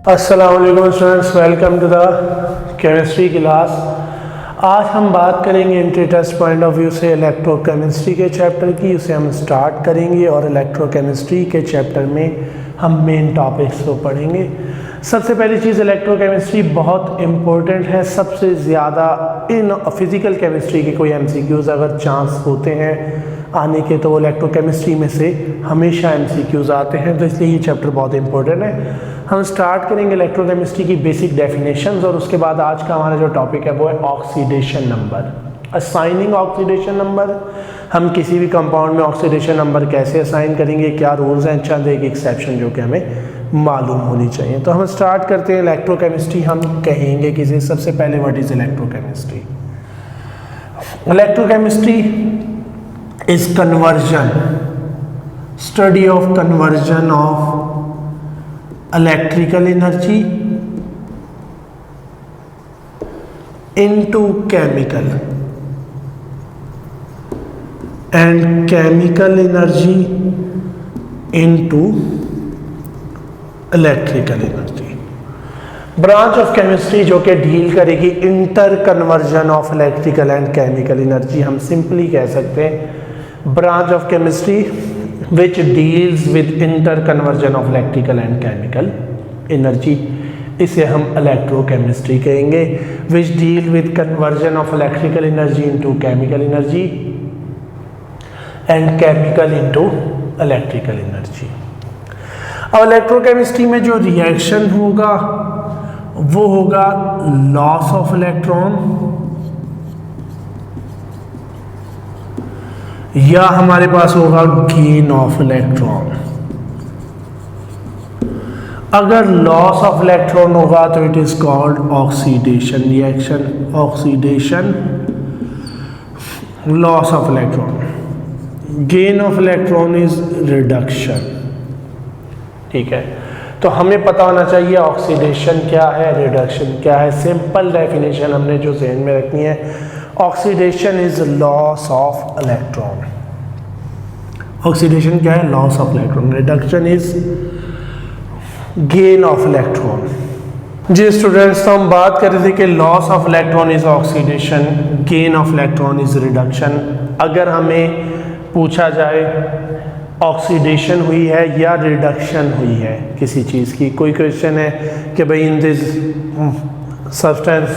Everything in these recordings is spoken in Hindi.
अस्सलाम वालेकुम students, welcome to the chemistry class. आज हम बात करेंगे entry test point of view से इलेक्ट्रोकेमिस्ट्री के चैप्टर की। उसे हम स्टार्ट करेंगे और इलेक्ट्रोकेमिस्ट्री के चैप्टर में हम मेन टॉपिक्स को पढ़ेंगे। सबसे पहली चीज़, इलेक्ट्रोकेमिस्ट्री बहुत इम्पोर्टेंट है। सबसे ज़्यादा इन फिज़िकल केमिस्ट्री के कोई एमसीक्यूज़ अगर चांस होते हैं आने के, तो वो इलेक्ट्रोकेमिस्ट्री में से हमेशा एमसीक्यूज़ आते हैं, तो इसलिए ये चैप्टर बहुत इंपॉर्टेंट है। हम स्टार्ट करेंगे इलेक्ट्रोकेमिस्ट्री की बेसिक डेफिनेशंस और उसके बाद आज का हमारा जो टॉपिक है वो है oxidation number, assigning oxidation number. हम किसी भी कंपाउंड में ऑक्सीडेशन नंबर कैसे असाइन करेंगे, क्या रूल्स हैं, चंद एक एक्सेप्शन जो कि हमें मालूम होनी चाहिए। तो हम स्टार्ट करते हैं इलेक्ट्रोकेमिस्ट्री। हम कहेंगे किसी सबसे पहले what is electrochemistry. Electrochemistry is conversion, study of conversion of electrical energy into chemical and chemical energy into electrical energy। Branch of chemistry जो कि डील करेगी inter conversion of electrical and chemical energy. हम सिंपली कह सकते हैं branch of chemistry which deals with interconversion of electrical and chemical energy, इसे हम इलेक्ट्रोकेमिस्ट्री कहेंगे। which deal with conversion of electrical energy into chemical energy and chemical into electrical energy। अब इलेक्ट्रोकेमिस्ट्री में जो रिएक्शन होगा वो होगा लॉस ऑफ इलेक्ट्रॉन, या हमारे पास होगा गेन ऑफ इलेक्ट्रॉन। अगर लॉस ऑफ इलेक्ट्रॉन होगा तो it is called oxidation reaction, oxidation loss of electron. Gain of electron is reduction. ठीक है, तो हमें पता होना चाहिए ऑक्सीडेशन क्या है, रिडक्शन क्या है। सिंपल डेफिनेशन हमने जो ज़हन में रखनी है, oxidation is loss of electron. Oxidation क्या है? Loss of electron. Reduction is gain of electron. जी स्टूडेंट्स, तो हम बात कर रहे थे कि loss of electron is oxidation, gain of electron is reduction. अगर हमें पूछा जाए ऑक्सीडेशन हुई है या रिडक्शन हुई है किसी चीज़ की, कोई क्वेश्चन है कि भाई इन दिस सब्सटेंस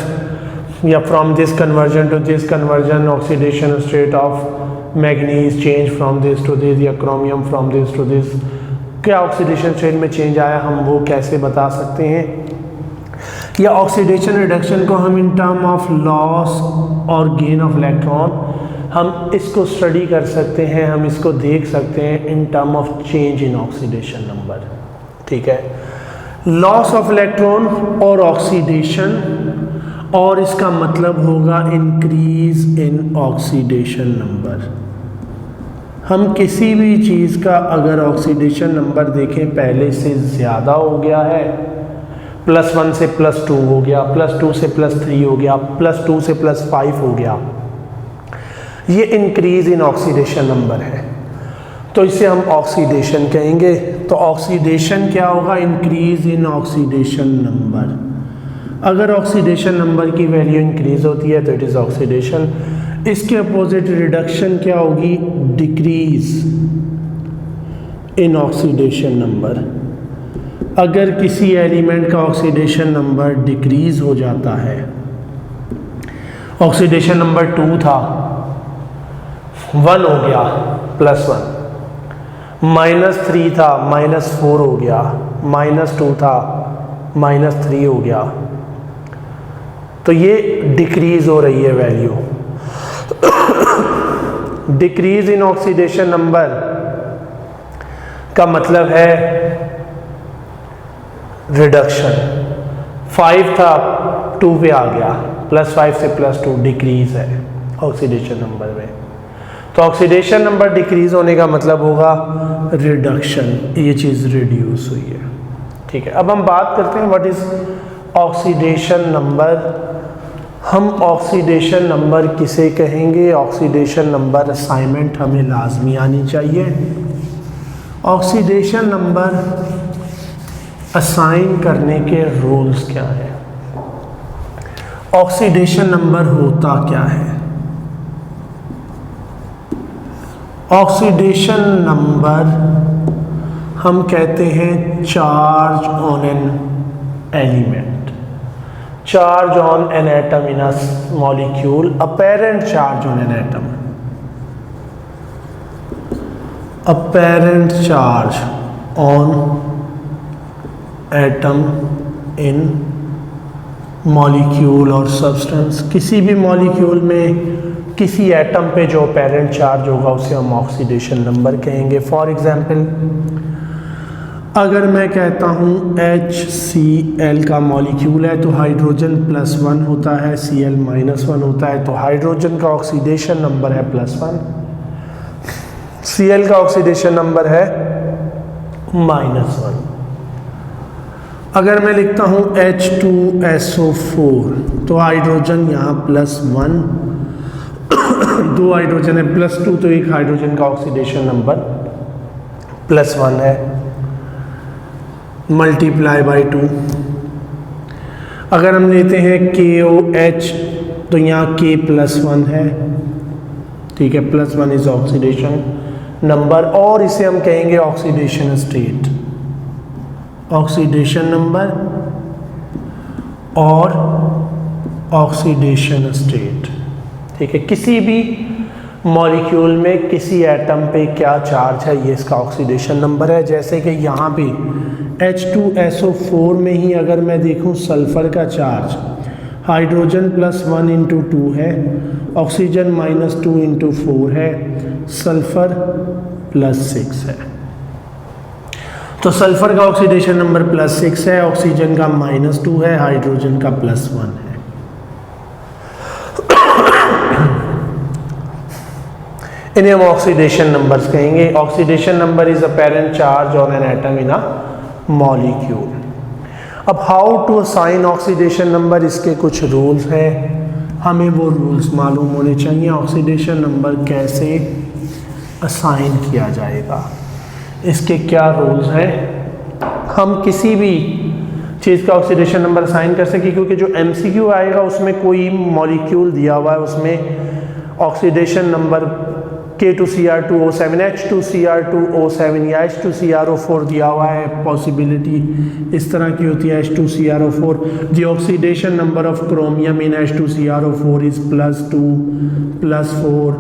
या from this conversion to this conversion oxidation state of manganese change from this to this, या chromium from this to this, क्या ऑक्सीडेशन स्टेट में चेंज आया, हम वो कैसे बता सकते हैं। या ऑक्सीडेशन रिडक्शन को हम इन टर्म ऑफ लॉस और गेन ऑफ इलेक्ट्रॉन हम इसको स्टडी कर सकते हैं, हम इसको देख सकते हैं in term of change in oxidation number. ठीक है, लॉस ऑफ इलेक्ट्रॉन और ऑक्सीडेशन, और इसका मतलब होगा इंक्रीज इन ऑक्सीडेशन नंबर। हम किसी भी चीज़ का अगर ऑक्सीडेशन नंबर देखें पहले से ज़्यादा हो गया है, +1 से +2 हो गया, +2 से +3 हो गया, +2 से +5 हो गया, ये इंक्रीज इन ऑक्सीडेशन नंबर है, तो इसे हम ऑक्सीडेशन कहेंगे। तो ऑक्सीडेशन क्या होगा? Increase in oxidation number. अगर ऑक्सीडेशन नंबर की वैल्यू इंक्रीज होती है तो इट इज़ ऑक्सीडेशन। इसके अपोजिट रिडक्शन क्या होगी? Decrease in oxidation number. अगर किसी एलिमेंट का ऑक्सीडेशन नंबर डिक्रीज हो जाता है, ऑक्सीडेशन नंबर 2 था, 1 हो गया, +1, -3 था, -4 हो गया, -2 था, -3 हो गया, तो ये डिक्रीज हो रही है value. Decrease in oxidation number का मतलब है रिडक्शन। 5 था, 2 पे आ गया, +5 से +2 डिक्रीज है ऑक्सीडेशन नंबर में। तो ऑक्सीडेशन नंबर डिक्रीज होने का मतलब होगा रिडक्शन, ये चीज़ रिड्यूस हुई है। ठीक है, अब हम बात करते हैं व्हाट इज ऑक्सीडेशन नंबर। हम ऑक्सीडेशन नंबर किसे कहेंगे? ऑक्सीडेशन नंबर असाइनमेंट हमें लाजमी आनी चाहिए। ऑक्सीडेशन नंबर असाइन करने के रूल्स क्या है, ऑक्सीडेशन नंबर होता क्या है। ऑक्सीडेशन नंबर हम कहते हैं charge on an element, charge on an atom in a molecule, apparent charge on an atom, apparent charge on atom in molecule और सब्सटेंस। किसी भी मॉलिक्यूल में किसी एटम पे जो अपेरेंट चार्ज होगा उसे हम ऑक्सीडेशन नंबर कहेंगे। फॉर एग्जांपल अगर मैं कहता हूँ HCl का मॉलिक्यूल है तो हाइड्रोजन +1 होता है, Cl -1 होता है, तो हाइड्रोजन का ऑक्सीडेशन नंबर है +1, Cl का ऑक्सीडेशन नंबर है -1। अगर मैं लिखता हूँ H2SO4 तो हाइड्रोजन यहाँ +1, दो हाइड्रोजन है +2, तो एक हाइड्रोजन का ऑक्सीडेशन नंबर +1 है, मल्टीप्लाई बाई 2। अगर हम लेते हैं KOH तो यहाँ K+1 है, ठीक है, +1 इज ऑक्सीडेशन नंबर, और इसे हम कहेंगे ऑक्सीडेशन स्टेट, ऑक्सीडेशन नंबर और ऑक्सीडेशन स्टेट, ठीक है। किसी भी मॉलिक्यूल में किसी एटम पे क्या चार्ज है ये इसका ऑक्सीडेशन नंबर है। जैसे कि यहाँ पे H2SO4 में ही अगर मैं देखूँ सल्फर का चार्ज हाइड्रोजन +1 × 2 है, ऑक्सीजन -2 × 4 है, सल्फर +6 है, तो सल्फर का ऑक्सीडेशन नंबर +6 है, ऑक्सीजन का -2 है, हाइड्रोजन का +1 है। इन्हें हम ऑक्सीडेशन नंबर्स कहेंगे। Oxidation number is apparent charge on an atom in a molecule. अब how to assign oxidation number, इसके कुछ रूल्स हैं, हमें वो रूल्स मालूम होने चाहिए। ऑक्सीडेशन नंबर कैसे असाइन किया जाएगा, इसके क्या रूल्स हैं। हम किसी भी चीज़ का ऑक्सीडेशन नंबर असाइन कर सकें, क्योंकि जो MCQ आएगा उसमें कोई मॉलिक्यूल दिया हुआ है, उसमें ऑक्सीडेशन नंबर K2Cr2O7, H2Cr2O7 या H2Cr4 दिया हुआ है, पॉसिबिलिटी इस तरह की होती है H2Cr4। The oxidation number of chromium in H2Cr4 is +2 +4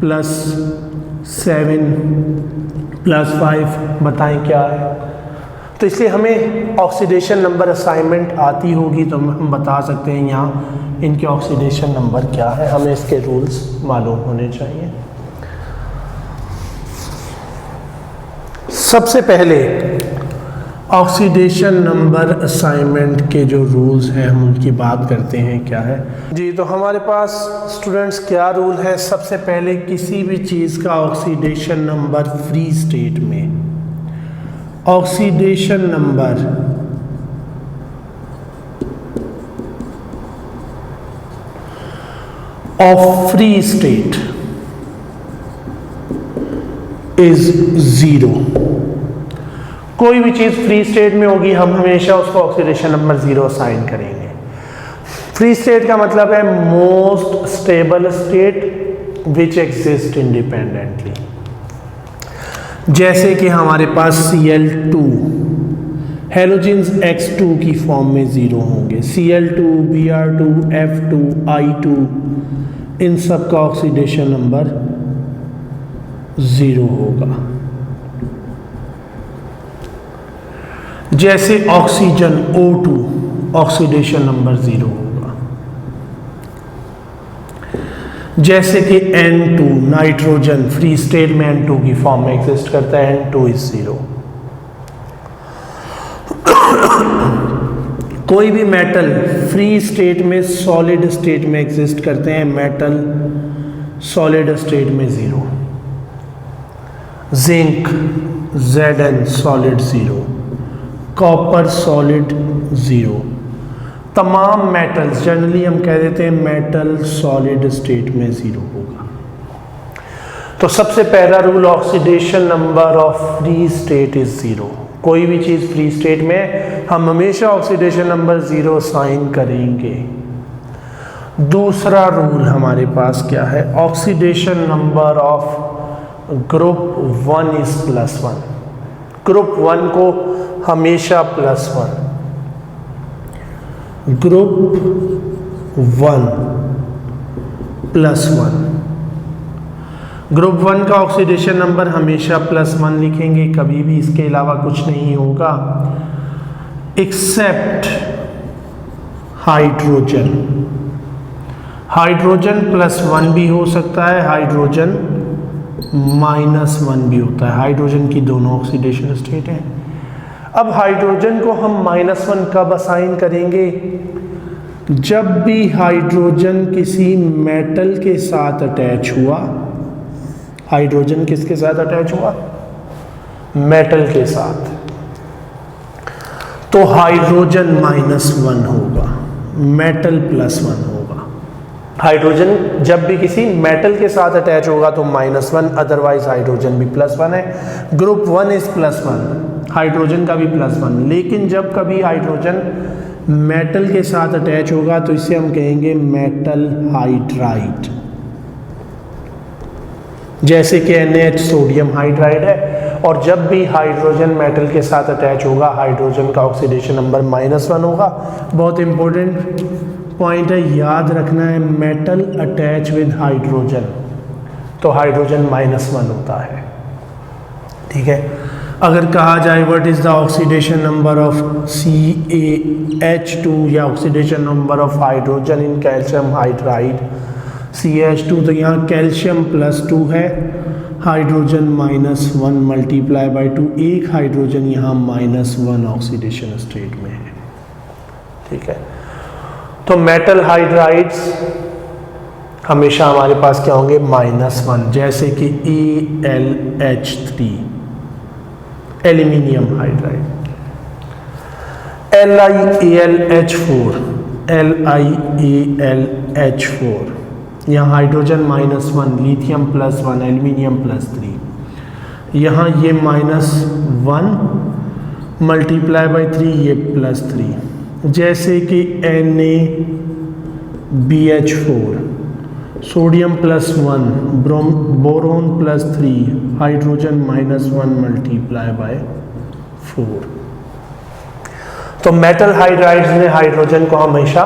+7 +5, बताएं क्या है। तो इसलिए हमें ऑक्सीडेशन नंबर असाइनमेंट आती होगी तो हम बता सकते हैं यहाँ इनके ऑक्सीडेशन नंबर क्या है, हमें इसके रूल्स मालूम होने चाहिए। सबसे पहले ऑक्सीडेशन नंबर असाइनमेंट के जो रूल्स हैं हम उनकी बात करते हैं, क्या है जी। तो हमारे पास स्टूडेंट्स क्या रूल है। सबसे पहले किसी भी चीज़ का ऑक्सीडेशन नंबर फ्री स्टेट में, oxidation number of free state is 0। कोई भी चीज़ फ्री स्टेट में होगी हम हमेशा उसको ऑक्सीडेशन नंबर 0 असाइन करेंगे। फ्री स्टेट का मतलब है most stable state which exist independently. जैसे कि हमारे पास Cl2 हेलोजेंस X2 की फॉर्म में 0 होंगे, Cl2 Br2 F2 I2 इन सब का ऑक्सीडेशन नंबर 0 होगा। जैसे ऑक्सीजन O2 ऑक्सीडेशन नंबर 0 होगा। जैसे कि N2 नाइट्रोजन फ्री स्टेट में N2 की फॉर्म में एग्जिस्ट करता है, N2 इज 0। कोई भी मेटल फ्री स्टेट में सॉलिड स्टेट में एग्जिस्ट करते हैं, मेटल सॉलिड स्टेट में 0। Zinc Zn solid 0, copper solid 0। तमाम मेटल्स जनरली हम कह देते हैं मेटल सॉलिड स्टेट में 0 होगा। तो सबसे पहला rule oxidation number of free state is 0। कोई भी चीज़ फ्री स्टेट में हम हमेशा ऑक्सीडेशन नंबर 0 साइन करेंगे। दूसरा रूल हमारे पास क्या है, oxidation number of group 1 is +1। Group 1 को हमेशा +1, ग्रुप 1 +1, ग्रुप 1 का ऑक्सीडेशन नंबर हमेशा +1 लिखेंगे, कभी भी इसके अलावा कुछ नहीं होगा एक्सेप्ट हाइड्रोजन। हाइड्रोजन +1 भी हो सकता है, हाइड्रोजन -1 भी होता है। हाइड्रोजन की दोनों ऑक्सीडेशन स्टेट हैं। अब हाइड्रोजन को हम -1 कब असाइन करेंगे, जब भी हाइड्रोजन किसी मेटल के साथ अटैच हुआ। हाइड्रोजन किसके साथ अटैच हुआ, मेटल के साथ, तो हाइड्रोजन -1 होगा, मेटल +1 होगा। हाइड्रोजन जब भी किसी मेटल के साथ अटैच होगा तो -1, अदरवाइज हाइड्रोजन भी +1 है। ग्रुप 1 इज +1, हाइड्रोजन का भी +1। लेकिन जब कभी हाइड्रोजन मेटल के साथ अटैच होगा तो इसे हम कहेंगे मेटल हाइड्राइड, जैसे कि NaH सोडियम हाइड्राइड है। और जब भी हाइड्रोजन मेटल के साथ अटैच होगा हाइड्रोजन का ऑक्सीडेशन नंबर -1 होगा। बहुत इंपॉर्टेंट पॉइंट है, याद रखना है, मेटल अटैच विद हाइड्रोजन तो हाइड्रोजन -1 होता है। ठीक है, अगर कहा जाए what is the oxidation number of CaH2 या oxidation number of hydrogen in calcium hydride CaH2, तो यहाँ कैल्शियम +2 है, हाइड्रोजन -1 मल्टीप्लाई बाई 2, एक हाइड्रोजन यहाँ -1 ऑक्सीडेशन स्टेट में है। ठीक है, तो मेटल हाइड्राइड्स हमेशा हमारे पास क्या होंगे, -1, जैसे कि AlH3 एल्यूमिनियम हाइड्राइड, LiAlH4 यहाँ हाइड्रोजन -1, लिथियम +1, एल्यूमिनियम +3, यहाँ ये -1 मल्टीप्लाई बाई 3, ये +3, जैसे कि NaBH4 sodium +1, boron +3, hydrogen -1 multiply by 4। तो मेटल हाइड्राइड्स में हाइड्रोजन को हमेशा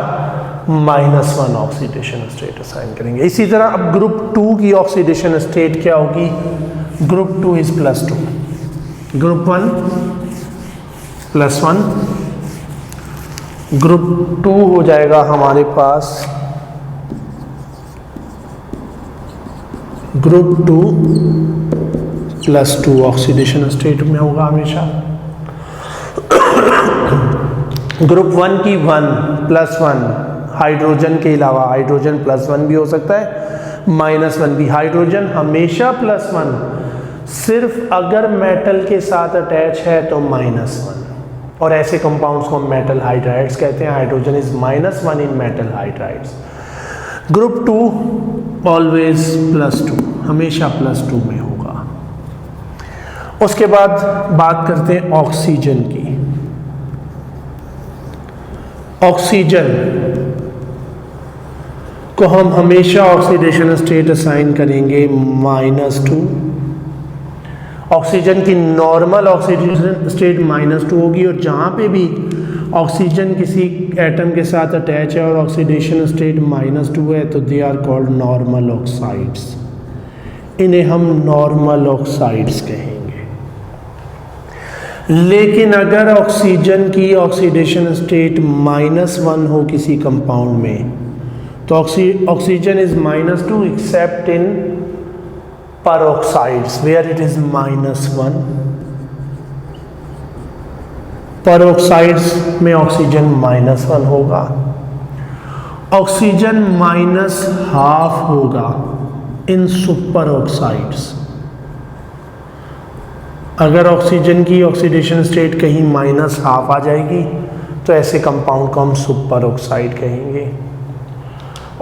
-1 ऑक्सीडेशन स्टेट असाइन करेंगे। इसी तरह अब ग्रुप 2 की ऑक्सीडेशन स्टेट क्या होगी, ग्रुप 2 इज +2, ग्रुप 1 +1, ग्रुप 2 हो जाएगा हमारे पास ग्रुप 2 +2 ऑक्सीडेशन स्टेट में होगा हमेशा। ग्रुप 1 की 1 +1 हाइड्रोजन के अलावा हाइड्रोजन +1 भी हो सकता है, -1 भी। हाइड्रोजन हमेशा +1, सिर्फ अगर मेटल के साथ अटैच है तो -1, और ऐसे कंपाउंड्स को मेटल हाइड्राइड्स कहते हैं। Hydrogen is -1 in metal hydrides. Group 2 always +2, हमेशा +2 में होगा। उसके बाद बात करते हैं ऑक्सीजन की। ऑक्सीजन को हम हमेशा ऑक्सीडेशन स्टेट असाइन करेंगे -2। ऑक्सीजन की नॉर्मल ऑक्सीडेशन स्टेट -2 होगी, और जहाँ पे भी ऑक्सीजन किसी एटम के साथ अटैच है और ऑक्सीडेशन स्टेट -2 है तो they are called normal oxides, इन्हें हम नॉर्मल ऑक्साइड्स कहेंगे। लेकिन अगर ऑक्सीजन की ऑक्सीडेशन स्टेट -1 हो किसी कंपाउंड में तो oxygen is -2 accept in peroxides where it is -1। peroxides में ऑक्सीजन -1 होगा, ऑक्सीजन -12 होगा इन सुपर ऑक्साइड्स। अगर ऑक्सीजन की ऑक्सीडेशन स्टेट कहीं -12 आ जाएगी तो ऐसे कंपाउंड को हम सुपर ऑक्साइड कहेंगे।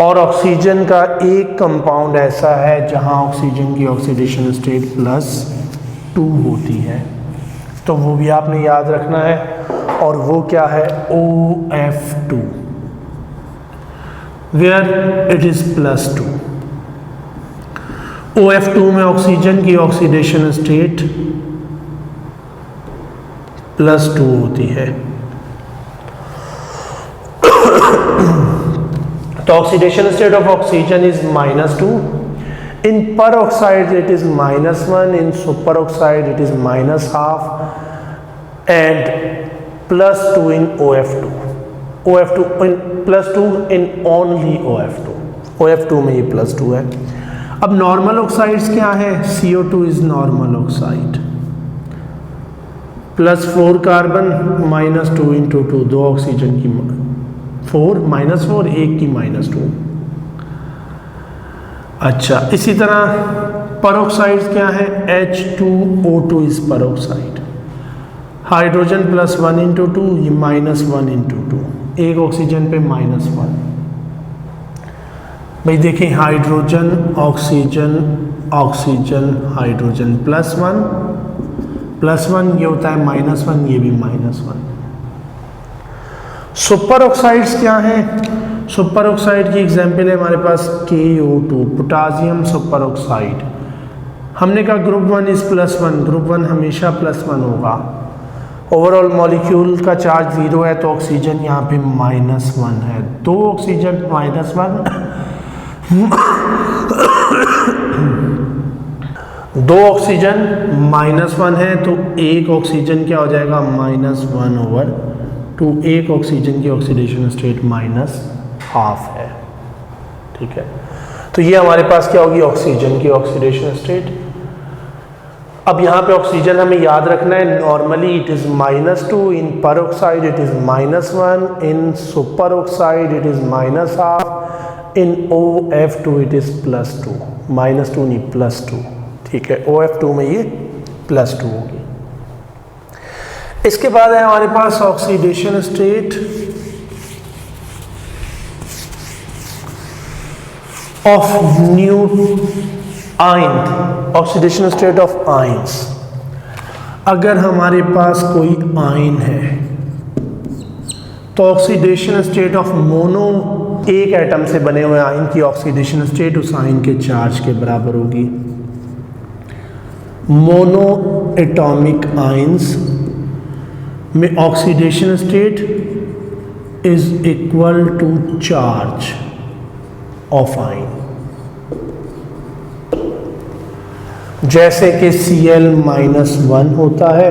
और ऑक्सीजन का एक कंपाउंड ऐसा है जहां ऑक्सीजन की ऑक्सीडेशन स्टेट +2 होती है, तो वो भी आपने याद रखना है। और वो क्या है, OF2, where it is +2। OF2 में ऑक्सीजन की ऑक्सीडेशन स्टेट +2 होती है। तो oxidation state of oxygen is -2, in peroxide it is -1, in superoxide it is -1/2, and +2 in OF2, OF2 in +2 in only OF2, OF2 में ये +2 है। अब नॉर्मल ऑक्साइड्स क्या है, CO2 is normal oxide, +4 carbon, -2 × 2, 2 oxygen की 4 -4, एक की -2। अच्छा, इसी तरह परोक्साइड्स क्या है, H2O2 इज परोक्साइड, हाइड्रोजन +1 × 2, ये -1 × 2, एक ऑक्सीजन पे -1। भाई देखिए, हाइड्रोजन ऑक्सीजन ऑक्सीजन हाइड्रोजन +1 ये होता है -1, ये भी -1। सुपर ऑक्साइड्स क्या है, सुपर ऑक्साइड की एग्जाम्पल है हमारे पास KO2, पोटासियम सुपर ऑक्साइड। हमने कहा ग्रुप 1 इज +1, ग्रुप 1 हमेशा +1 होगा। ओवरऑल मॉलिक्यूल का चार्ज 0 है, तो ऑक्सीजन यहाँ पे -1 है, 2 ऑक्सीजन -1 2 ऑक्सीजन -1 है, तो एक ऑक्सीजन क्या हो जाएगा, -1/2, एक ऑक्सीजन की ऑक्सीडेशन स्टेट -1/2 है। ठीक है, तो ये हमारे पास क्या होगी, ऑक्सीजन की ऑक्सीडेशन स्टेट। अब यहाँ पे ऑक्सीजन हमें याद रखना है, normally it is -2, in peroxide it is -1, in super oxide it is -1/2, in OF2 it is +2, -2 नहीं +2। ठीक है, OF2 में ये +2 होगी। इसके बाद है हमारे पास oxidation state of new ion, oxidation state of ions. अगर हमारे पास कोई आयन है तो ऑक्सीडेशन स्टेट ऑफ मोनो, एक एटम से बने हुए आयन की ऑक्सीडेशन स्टेट उस आयन के चार्ज के बराबर होगी। मोनो एटॉमिक आयंस में oxidation state is equal to charge of ion. जैसे कि Cl-1 होता है,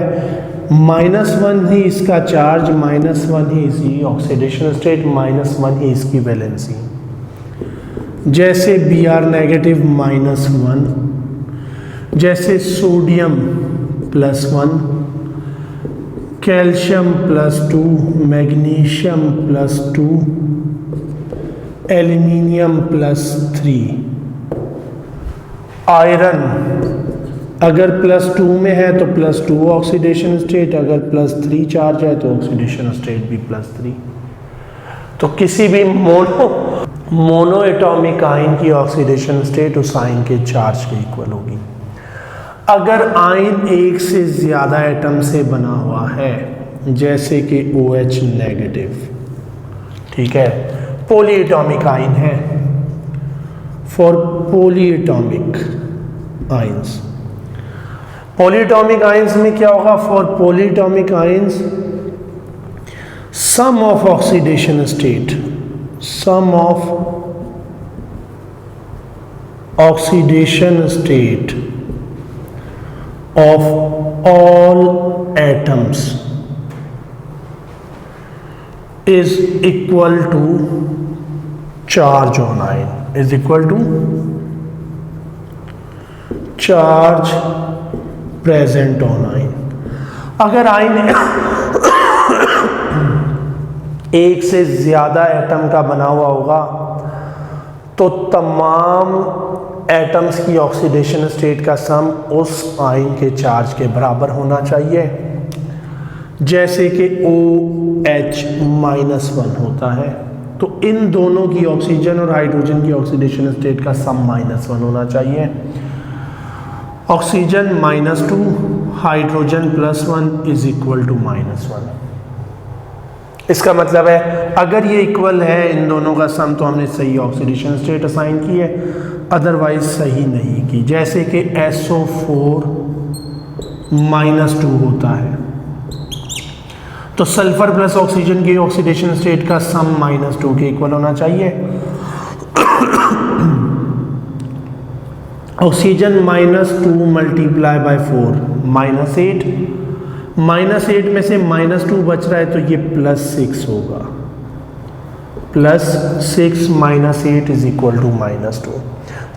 -1 ही इसका चार्ज, -1 ही इसकी ऑक्सीडेशन स्टेट, -1 ही इसकी वैलेंसी। जैसे Br- -1, जैसे sodium +1, calcium +2, magnesium +2, aluminium +3, iron अगर +2 में है तो +2 ऑक्सीडेशन स्टेट, अगर +3 चार्ज है तो ऑक्सीडेशन स्टेट भी +3। तो किसी भी मोनो एटॉमिक आयन की ऑक्सीडेशन स्टेट उस आयन के चार्ज के इक्वल होगी। अगर आयन एक से ज़्यादा एटम से बना हुआ है, जैसे कि OH-, ठीक है, पॉलीएटॉमिक आयन है, for polyatomic ions. Polyatomic ions में क्या होगा, for polyatomic ions sum of oxidation state, sum of oxidation state of all atoms is equal to charge on ion, is equal to charge present on ion। अगर आयन एक से ज्यादा एटम का बना हुआ होगा तो तमाम एटम्स की ऑक्सीडेशन स्टेट का सम उस आयन के चार्ज के बराबर होना चाहिए। जैसे कि OH-1 होता है, तो इन दोनों की ऑक्सीजन और हाइड्रोजन की ऑक्सीडेशन स्टेट का सम -1 होना चाहिए। Oxygen -2, hydrogen +1 is equal to -1। इसका मतलब है अगर ये इक्वल है इन दोनों का सम तो हमने सही ऑक्सीडेशन स्टेट असाइन की है, अदरवाइज सही नहीं की। जैसे कि SO4 -2 होता है तो सल्फर प्लस ऑक्सीजन की ऑक्सीडेशन स्टेट का सम -2 के इक्वल होना चाहिए। ऑक्सीजन -2 मल्टीप्लाई बाय 4 -8, -8 में से -2 बच रहा है तो ये +6 होगा। +6 -8 इज इक्वल टू -2।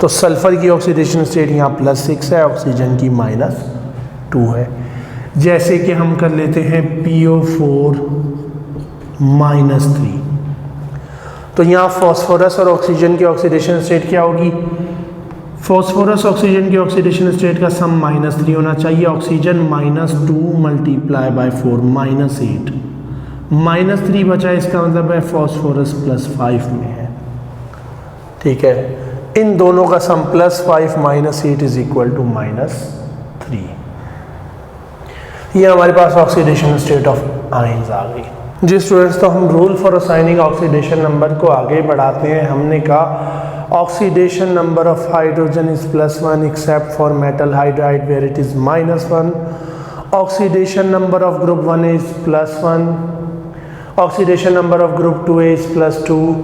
तो सल्फर की ऑक्सीडेशन स्टेट यहाँ +6 है, ऑक्सीजन की -2 है। जैसे कि हम कर लेते हैं PO4 -3, तो यहाँ फॉस्फोरस और ऑक्सीजन की ऑक्सीडेशन स्टेट क्या होगी? फॉस्फोरस ऑक्सीजन की ऑक्सीडेशन स्टेट का सम -3 होना चाहिए। ऑक्सीजन -2 मल्टीप्लाई बाय 4 -8, -3 बचा है, इसका मतलब है फॉस्फोरस +5 में है। ठीक है, इन दोनों का सम +5 -8 इज इक्वल टू -3। ये हमारे पास ऑक्सीडेशन स्टेट ऑफ आयंस आ गई। जी स्टूडेंट्स, तो हम rule for assigning oxidation number को आगे बढ़ाते हैं। हमने कहा oxidation number of hydrogen is +1 except for metal hydride where it is -1। Oxidation number of group 1 is +1। Oxidation number of group 2 is +2।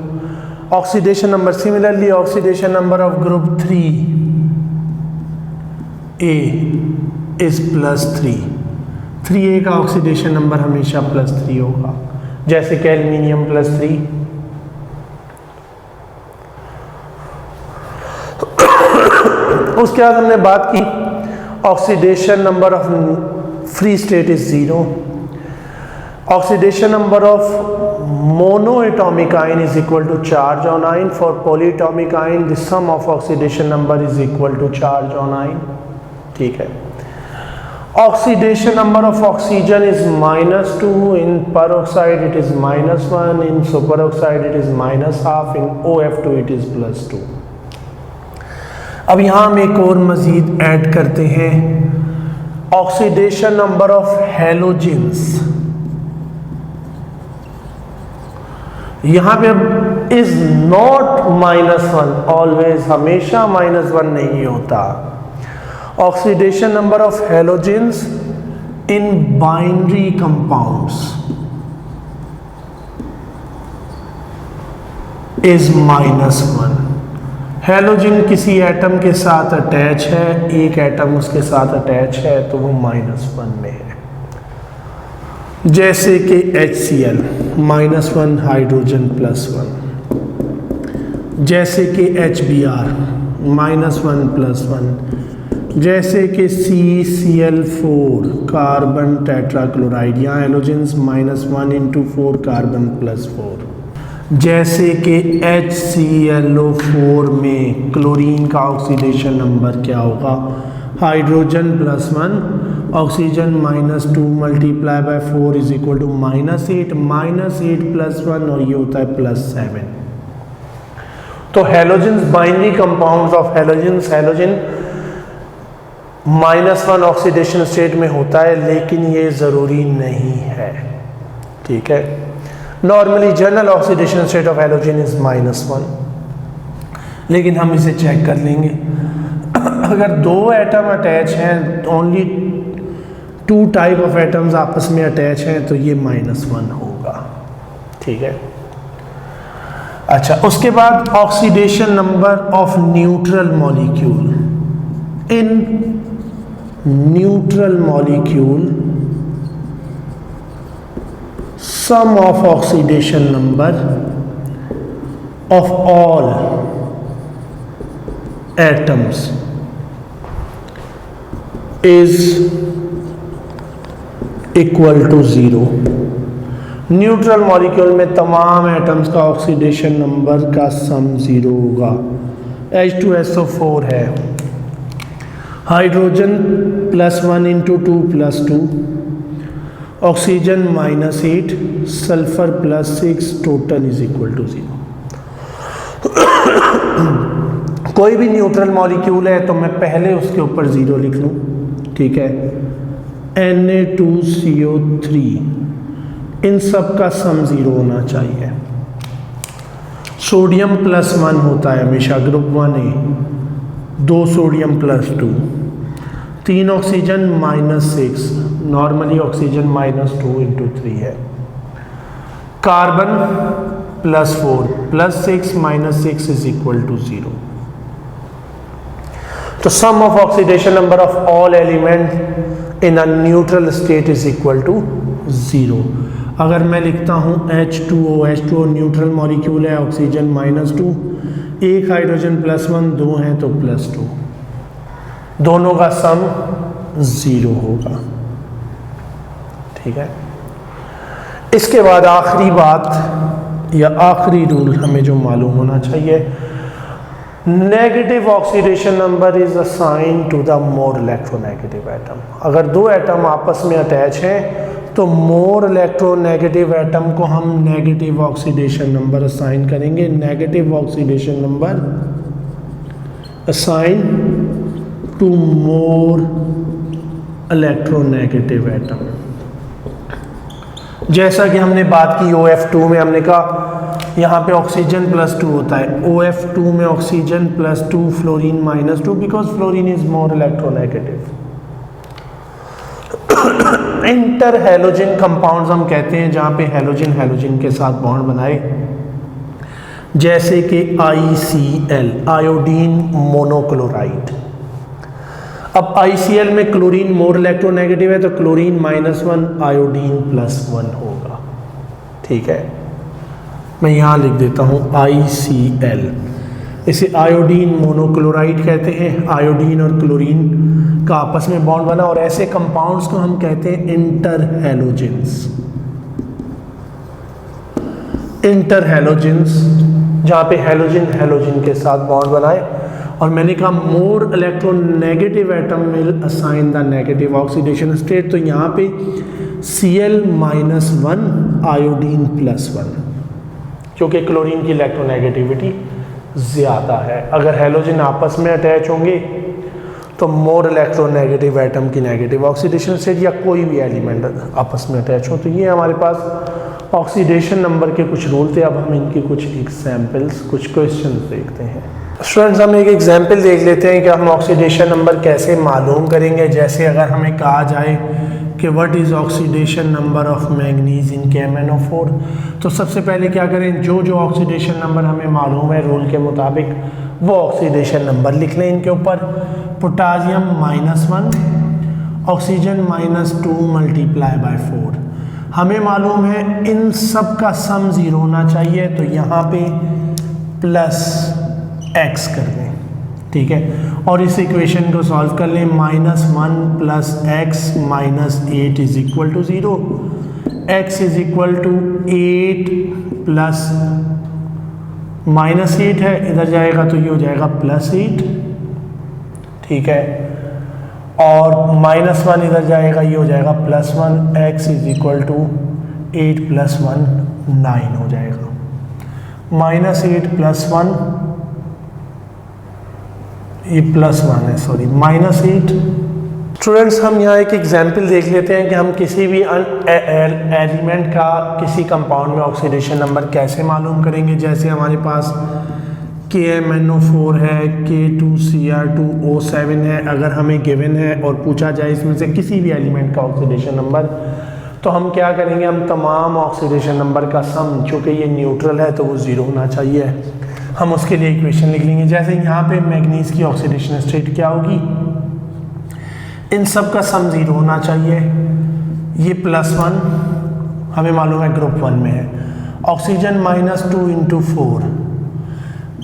Oxidation number similarly oxidation number of group 3 A is +3। 3A का ऑक्सीडेशन नंबर हमेशा +3 होगा, जैसे कि एल्यूमिनियम +3। उसके बाद हमने बात की oxidation number of free state is 0। Oxidation number of monoatomic ion is equal to charge on ion. For polyatomic ion the sum of oxidation number is equal to charge on ion. ठीक है, oxidation number of oxygen is -2, in peroxide it is -1, in superoxide it is -1/2, in OF2 it is +2। अब यहाँ हम एक और मजीद ऐड करते हैं ऑक्सीडेशन नंबर ऑफ हैलोजेंस। यहाँ पे अब इज नॉट -1, ऑलवेज, हमेशा -1 नहीं होता। Oxidation number of halogens in binary compounds is -1। Halogen किसी एटम के साथ अटैच है, एक एटम उसके साथ अटैच है तो वो -1 में है। जैसे कि HCl -1 हाइड्रोजन +1, जैसे कि HBr -1 +1, जैसे कि CCl4 कार्बन टेट्राक्लोराइड, यहाँ हैलोजेंस -1 × 4 कार्बन +4, जैसे कि HClO4 में क्लोरीन का ऑक्सीडेशन नंबर क्या होगा? Hydrogen +1, oxygen -2 multiply by 4 is equal to -8, -8 +1 और ये होता है +7। तो halogens binary compounds of halogens, halogen -1 oxidation state में होता है, लेकिन ये ज़रूरी नहीं है। ठीक है, normally general oxidation state of halogen is -1, लेकिन हम इसे चेक कर लेंगे। अगर दो एटम अटैच हैं, ओनली 2 टाइप ऑफ एटम्स आपस में अटैच हैं, तो ये -1 होगा। ठीक है, अच्छा, उसके बाद oxidation number of neutral molecule. In neutral molecule sum of oxidation number of all atoms is equal to 0। Neutral molecule में तमाम एटम्स का ऑक्सीडेशन नंबर का सम 0 होगा। H2SO4 है, hydrogen +1 × 2 +2, oxygen -8, sulphur +6, total is equal to 0। कोई भी न्यूट्रल मॉलिक्यूल है तो मैं पहले उसके ऊपर 0 लिख लूँ। ठीक है, Na2CO3, इन सब का सम 0 होना चाहिए। सोडियम +1 होता है हमेशा group 1A, 2 sodium +2, 3 oxygen -6, normally oxygen -2 × 3 है। Carbon +4, +6 -6 is equal to 0। तो sum of oxidation number of all element in a neutral state is equal to 0। अगर मैं लिखता हूँ H2O न्यूट्रल मॉलिक्यूल है, ऑक्सीजन -2, एक हाइड्रोजन +1, 2 हैं तो +2, दोनों का सम 0 होगा। ठीक है। इसके बाद आखिरी बात या आखिरी रूल हमें जो मालूम होना चाहिए, negative oxidation number is assign to the more electronegative atom. अगर दो एटम आपस में अटैच हैं तो मोर इलेक्ट्रोनेगेटिव एटम को हम नेगेटिव ऑक्सीडेशन नंबर असाइन करेंगे। Negative oxidation number assign to more electronegative atom. जैसा कि हमने बात की OF2 में, हमने कहा यहाँ पे ऑक्सीजन +2 होता है, OF2 में oxygen +2, fluorine -2, because fluorine is more electronegative. Inter halogen compounds हम कहते हैं जहाँ पे हैलोजन हैलोजन के साथ बॉन्ड बनाए, जैसे कि ICl, आयोडीन मोनोक्लोराइड। अब ICl में क्लोरीन मोर इलेक्ट्रोनेगेटिव है तो क्लोरीन -1, आयोडीन +1 होगा। ठीक है, मैं यहाँ लिख देता हूँ ICl। इसे आयोडीन मोनोक्लोराइड कहते हैं। आयोडीन और क्लोरीन का आपस में बॉन्ड बना, और ऐसे कंपाउंड्स को हम कहते हैं इंटर हैलोजेंस। इंटर हैलोजेंस जहाँ पे हैलोजन हैलोजन के साथ बॉन्ड बनाए। और मैंने कहा मोर electronegative atom will assign the negative oxidation state, तो यहाँ पे Cl-1, आयोडीन +1, क्योंकि क्लोरीन की इलेक्ट्रोनेगेटिविटी ज़्यादा है। अगर हैलोजन आपस में अटैच होंगे तो मोर इलेक्ट्रोनेगेटिव एटम की नेगेटिव ऑक्सीडेशन स्टेट, या कोई भी एलिमेंट आपस में अटैच हो। तो ये हमारे पास ऑक्सीडेशन नंबर के कुछ रूल थे। अब हम इनकी कुछ एग्जाम्पल्स, कुछ क्वेश्चन देखते हैं। स्टूडेंट्स, हम एक एग्जाम्पल देख लेते हैं कि हम ऑक्सीडेशन नंबर कैसे मालूम करेंगे। जैसे अगर हमें कहा जाए कि what is oxidation number of manganese in KMnO4, तो सबसे पहले क्या करें, जो जो ऑक्सीडेशन नंबर हमें मालूम है रूल के मुताबिक वो ऑक्सीडेशन नंबर लिख लें इनके ऊपर। Potassium -1, oxygen -2 × 4। हमें मालूम है इन सब का सम 0 होना चाहिए, तो यहाँ पे +x कर दें। ठीक है, और इस इक्वेशन को सॉल्व कर लें। -1 + x -8 is equal to 0। x is equal to 8 plus -8 है, इधर जाएगा तो ये हो जाएगा +8। ठीक है, और -1 इधर जाएगा, ये हो जाएगा +1। x इज इक्वल टू 8 + 1 9 हो जाएगा। -8 + 1, ये +1 है, सॉरी -8। स्टूडेंट्स, हम यहाँ एक एग्जाम्पल देख लेते हैं कि हम किसी भी एलिमेंट का किसी कंपाउंड में ऑक्सीडेशन नंबर कैसे मालूम करेंगे। जैसे हमारे पास KMnO4 है, K2Cr2O7 है। अगर हमें गिवन है और पूछा जाए इसमें से किसी भी एलिमेंट का ऑक्सीडेशन नंबर, तो हम क्या करेंगे, हम तमाम ऑक्सीडेशन नंबर का सम, चूँकि ये न्यूट्रल है तो वो 0 होना चाहिए, हम उसके लिए इक्वेशन लिख लेंगे। जैसे यहाँ पे मैग्नीज की ऑक्सीडेशन स्टेट क्या होगी, इन सब का सम 0 होना चाहिए। ये +1 हमें मालूम है ग्रुप 1 में है। ऑक्सीजन -2 × 4,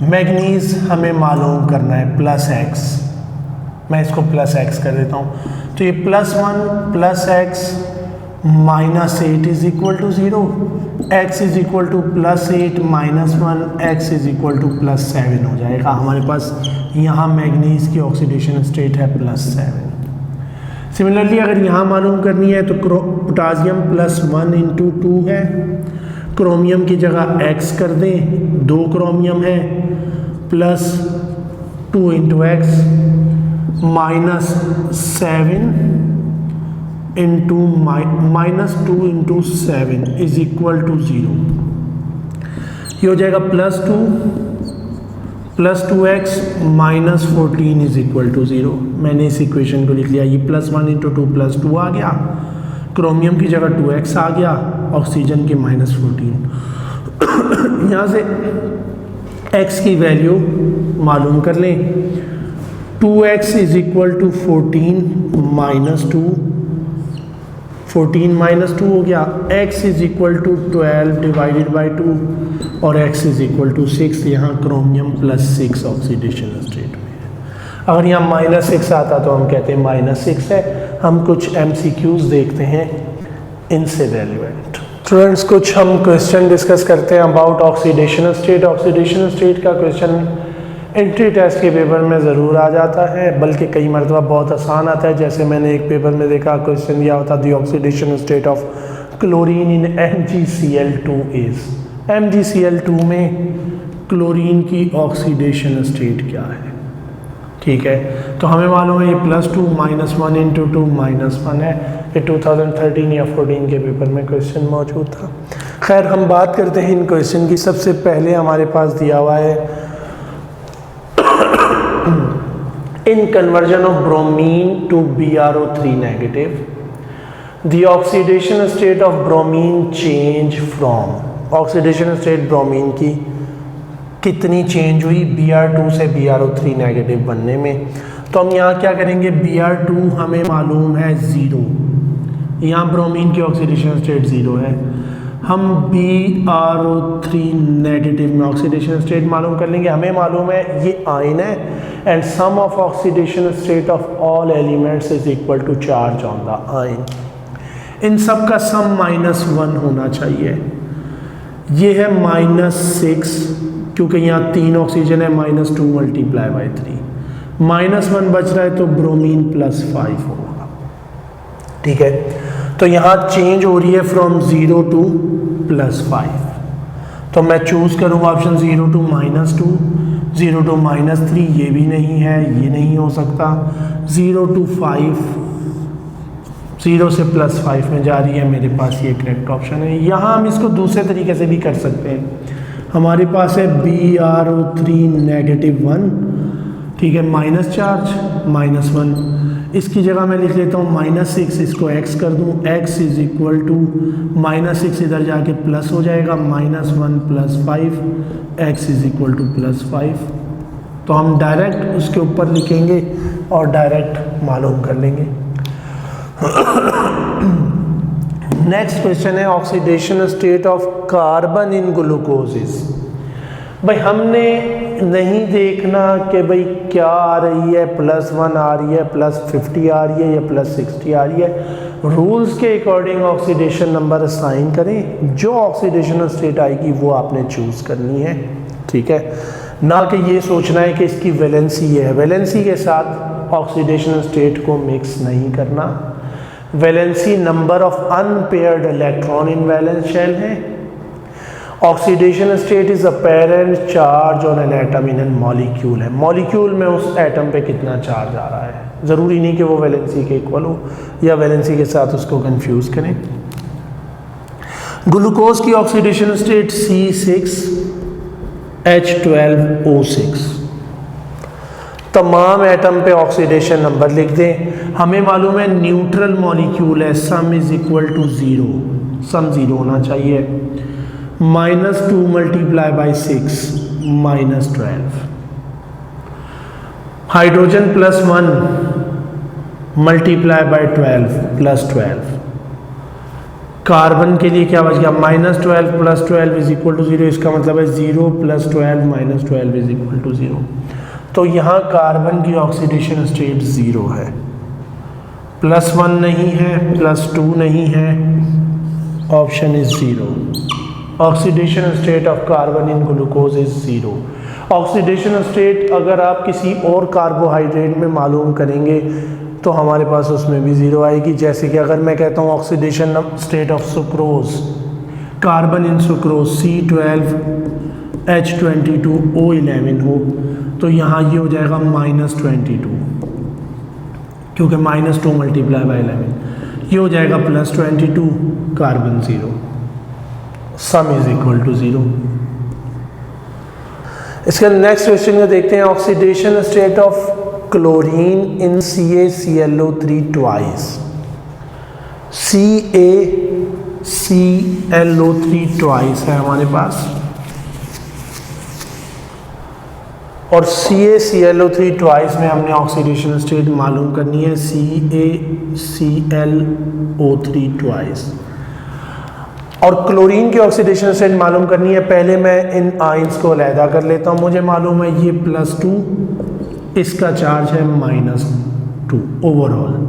मैग्नीज हमें मालूम करना है +x, मैं इसको +x कर देता हूँ। तो ये +1 + x -8 is equal to 0, x is equal to +8 - 1, x is equal to +7 हो जाएगा। हमारे पास यहाँ मैग्नीज की ऑक्सीडेशन स्टेट है +7। सिमिलरली अगर यहाँ मालूम करनी है तो पोटासियम +1 × 2 है, क्रोमियम की जगह x कर दें, 2 क्रोमियम है, +2 × x -7 into -2 into 7 is equal to 0। ये हो जाएगा +2 माइनस 14 इज इक्वल टू 0। मैंने इस इक्वेशन को लिख लिया। ये +1 इंटू 2 +2 आ गया, क्रोमियम की जगह 2x आ गया, ऑक्सीजन के -14। यहाँ से x की वैल्यू मालूम कर लें। 2x इज इक्वल टू 14 -2, 14 -2 हो गया। x is equal to 12 divided by 2 और x इज इक्वल टू 6। यहाँ क्रोमियम +6 ऑक्सीडेशन स्टेट में है। अगर यहाँ -6 आता तो हम कहते हैं -6 है। हम कुछ MCQs देखते हैं इनसे रेलिवेंट। स्टूडेंट्स, कुछ हम क्वेश्चन डिस्कस करते हैं about oxidation state. Oxidation state का क्वेश्चन एंट्री टेस्ट के पेपर में ज़रूर आ जाता है, बल्कि कई मरतबा बहुत आसान आता है। जैसे मैंने एक पेपर में देखा, क्वेश्चन दिया होता the oxidation state of chlorine in MgCl2 is. MgCl2 में क्लोरीन की ऑक्सीडेशन स्टेट क्या है? ठीक है, तो हमें मालूम है ये +2 -1 इंटू 2 -1 है। ये 2013 या 14 के पेपर में क्वेश्चन मौजूद था। खैर, हम बात करते हैं इन क्वेश्चन की। सबसे पहले हमारे पास दिया हुआ है in conversion of bromine to BrO3 negative, the oxidation state of bromine change from। oxidation state bromine की कितनी चेंज हुई Br2 से BrO3 नेगेटिव बनने में? तो हम यहाँ क्या करेंगे, Br2 हमें मालूम है 0, यहाँ ब्रोमीन की ऑक्सीडेशन स्टेट 0 है। हम BrO3 नेगेटिव में ऑक्सीडेशन स्टेट मालूम कर लेंगे। हमें मालूम है ये आयन है and sum of oxidation state of all elements is equal to charge on the ion. इन सब का सम -1 होना चाहिए। ये है -6, क्योंकि यहाँ 3 ऑक्सीजन है, -2 मल्टीप्लाई बाई 3, -1 बच रहा है तो ब्रोमीन +5 होगा। ठीक है, तो यहाँ चेंज हो रही है फ्रॉम 0 टू +5। तो मैं चूज़ करूँगा ऑप्शन 0 टू -2, 0 टू -3 ये भी नहीं है, ये नहीं हो सकता। 0 टू 5, 0 से +5 में जा रही है, मेरे पास ये करेक्ट ऑप्शन है। यहाँ हम इसको दूसरे तरीके से भी कर सकते हैं। हमारे पास है BrO3 -1, ठीक है, माइनस चार्ज -1। इसकी जगह मैं लिख लेता हूँ -6, इसको x कर दूँ, x इज इक्वल टू -6 इधर जाके प्लस हो जाएगा, -1 + 5, x इज इक्वल टू +5। तो हम डायरेक्ट उसके ऊपर लिखेंगे और डायरेक्ट मालूम कर लेंगे। नेक्स्ट क्वेश्चन है oxidation state of carbon in glucose. भाई हमने नहीं देखना कि भाई क्या आ रही है, +1 आ रही है, +50 आ रही है या +60 आ रही है। रूल्स के अकॉर्डिंग ऑक्सीडेशन नंबर असाइन करें, जो ऑक्सीडेशन स्टेट आएगी वो आपने चूज़ करनी है। ठीक है, ना कि ये सोचना है कि इसकी वैलेंसी है। वैलेंसी के साथ ऑक्सीडेशन स्टेट को मिक्स नहीं करना। Valency number of unpaired electron in valence shell है। Oxidation state is apparent charge on an atom in an molecule है। मॉलिक्यूल में उस एटम पे कितना चार्ज आ रहा है, ज़रूरी नहीं कि वो वैलेंसी के इक्वल हो या वैलेंसी के साथ उसको कंफ्यूज करें। ग्लूकोज की ऑक्सीडेशन स्टेट C6H12O6। तमाम एटम पे ऑक्सीडेशन नंबर लिख दें। हमें मालूम है न्यूट्रल मॉलिक्यूल है, सम इज इक्वल टू 0, सम 0 होना चाहिए। -2 multiply by 6 -12। Hydrogen +1 multiply by 12 +12। Carbon के लिए क्या बच गया, -12 + 12 इज इक्वल टू 0। इसका मतलब है 0 + 12 -12 इज इक्वल टू 0। तो यहाँ कार्बन की ऑक्सीडेशन स्टेट 0 है, +1 नहीं है, +2 नहीं है, option is 0। Oxidation state of carbon in glucose is 0। Oxidation state अगर आप किसी और कार्बोहाइड्रेट में मालूम करेंगे तो हमारे पास उसमें भी 0 आएगी। जैसे कि अगर मैं कहता हूँ oxidation state of sucrose, carbon in sucrose C12H22O11 हो, तो यहाँ ये हो जाएगा -22, क्योंकि -2 मल्टीप्लाई बाई 11। ये हो जाएगा +22 carbon 0, sum is equal to 0। इसका नेक्स्ट क्वेश्चन में देखते हैं oxidation state of chlorine in CaClO3 twice. CaClO3 twice है हमारे पास और CaClO3 ट्वाइस में हमने ऑक्सीडेशन स्टेट मालूम करनी है CaClO3 ट्वाइस, और क्लोरीन की ऑक्सीडेशन स्टेट मालूम करनी है। पहले मैं इन आयंस को अलहदा कर लेता हूँ। मुझे मालूम है ये +2, इसका चार्ज है -2 ओवरऑल।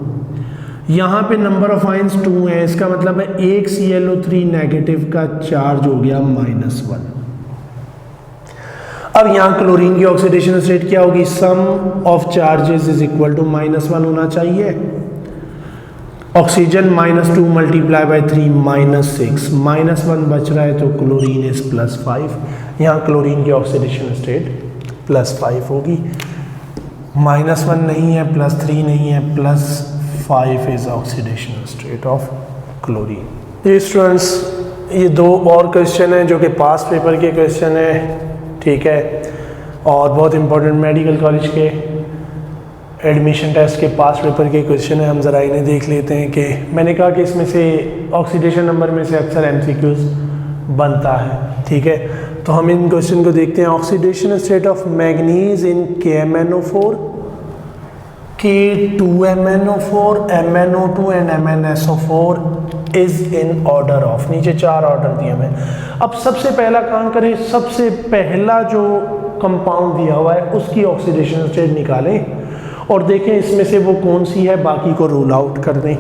यहाँ पे नंबर ऑफ आयंस 2 है, इसका मतलब है एक ClO3 नेगेटिव का चार्ज हो गया -1। अब यहाँ क्लोरीन की ऑक्सीडेशन स्टेट क्या होगी? Sum of charges is equal to -1 होना चाहिए। ऑक्सीजन -2 मल्टीप्लाई बाय 3 -6, -1 बच रहा है तो क्लोरीन इज +5। यहाँ क्लोरीन की ऑक्सीडेशन स्टेट +5 होगी। -1 नहीं है, +3 नहीं है, +5 is oxidation state of chlorine. ये स्टूडेंट्स ये 2 और क्वेश्चन हैं जो कि पास पेपर के क्वेश्चन है, ठीक है, और बहुत इंपॉर्टेंट मेडिकल कॉलेज के एडमिशन टेस्ट के पास पेपर के क्वेश्चन है। हम ज़रा इन्हें देख लेते हैं कि मैंने कहा कि इसमें से ऑक्सीडेशन नंबर में से अक्सर MCQs बनता है, ठीक है। तो हम इन क्वेश्चन को देखते हैं। Oxidation state of manganese in KMnO4, K2MnO4, MnO2 and MnSO4 is in order of. नीचे 4 ऑर्डर दिए हमें। अब सबसे पहला काम करें, सबसे पहला जो कंपाउंड दिया हुआ है उसकी ऑक्सीडेशन स्टेट निकालें और देखें इसमें से वो कौन सी है, बाकी को रूल आउट कर दें,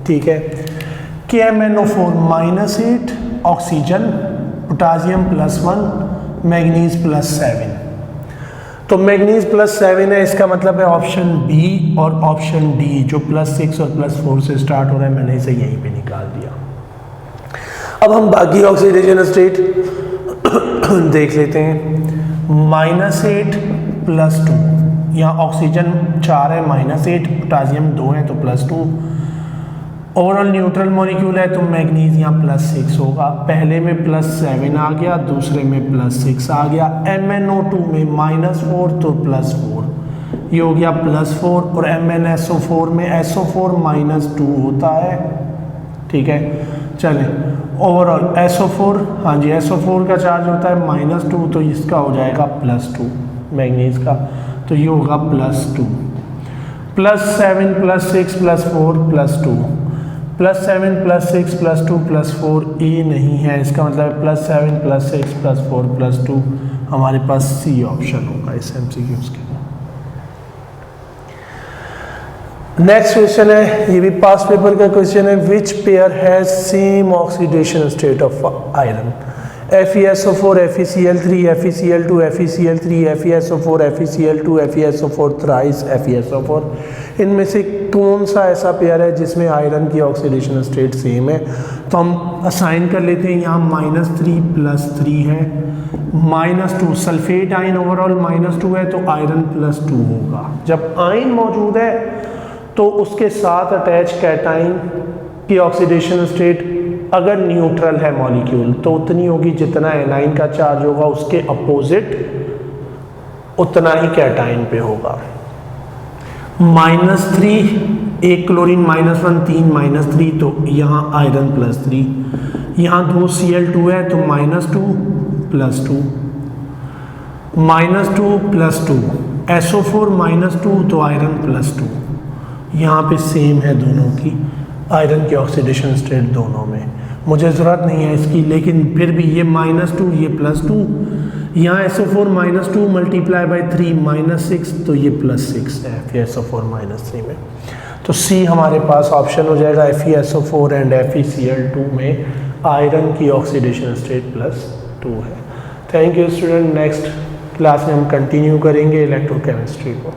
ठीक है। KMnO4 -8, oxygen, potassium +1, manganese +7। तो मैग्नीज +7 है, इसका मतलब है ऑप्शन बी और ऑप्शन डी जो +6 और +4 से स्टार्ट हो रहा है, मैंने इसे यहीं पे निकाल दिया। अब हम बाकी ऑक्सीडेशन स्टेट देख लेते हैं। -8 +2, यहाँ ऑक्सीजन 4 है, -8, पोटासियम 2 है तो +2। ओवरऑल न्यूट्रल मॉलिक्यूल है तो मैग्नीज यहाँ +6 होगा। पहले में +7 आ गया, दूसरे में +6 आ गया। MnO2 में -4 तो +4, ये हो गया +4, और MnSO4 में SO4 -2 होता है, ठीक है। चलें ओवरऑल SO4, हाँ जी SO4 का चार्ज होता है -2 तो इसका हो जाएगा +2 मैग्नीज का, तो ये होगा +2, +7 +6 +4 +2, +7 +6 +2 +4 ए नहीं है, इसका मतलब +7 +6 +4 +2 हमारे पास सी ऑप्शन होगा इस MCQs के। नेक्स्ट क्वेश्चन है, ये भी पास पेपर का क्वेश्चन है। Which pair has same oxidation state of iron? FeSO4 FeCl3 FeCl2 FeCl3 FeSO4 FeCl2 FeSO4 thrice FeSO4। इनमें से कौन सा ऐसा पेयर है जिसमें आयरन की ऑक्सीडेशन स्टेट सेम है? तो हम असाइन कर लेते हैं। यहाँ -3 +3 है, -2 सल्फेट आयन ओवरऑल -2 है तो आयरन +2 होगा। जब आयन मौजूद है तो उसके साथ अटैच कैटाइन की ऑक्सीडेशन स्टेट अगर न्यूट्रल है मॉलिक्यूल तो उतनी होगी जितना एनाइन का चार्ज होगा, उसके अपोजिट उतना ही कैटाइन पे होगा। -3 एक क्लोरीन -1 3 -3 तो यहाँ आयरन +3, यहाँ 2 Cl2 है तो -2 +2, -2 +2 SO4 -2 तो आयरन +2। यहाँ पे सेम है दोनों की आयरन की ऑक्सीडेशन स्टेट दोनों में, मुझे ज़रूरत नहीं है इसकी, लेकिन फिर भी ये -2 ये +2, यहाँ SO4 -2 मल्टीप्लाई बाय 3 -6 तो ये +6 है FeSO4 -3 में। तो सी हमारे पास ऑप्शन हो जाएगा। FeSO4 एंड FeCl2 में आयरन की ऑक्सीडेशन स्टेट +2 है। Thank you student. Next class में हम कंटिन्यू करेंगे इलेक्ट्रोकेमिस्ट्री को।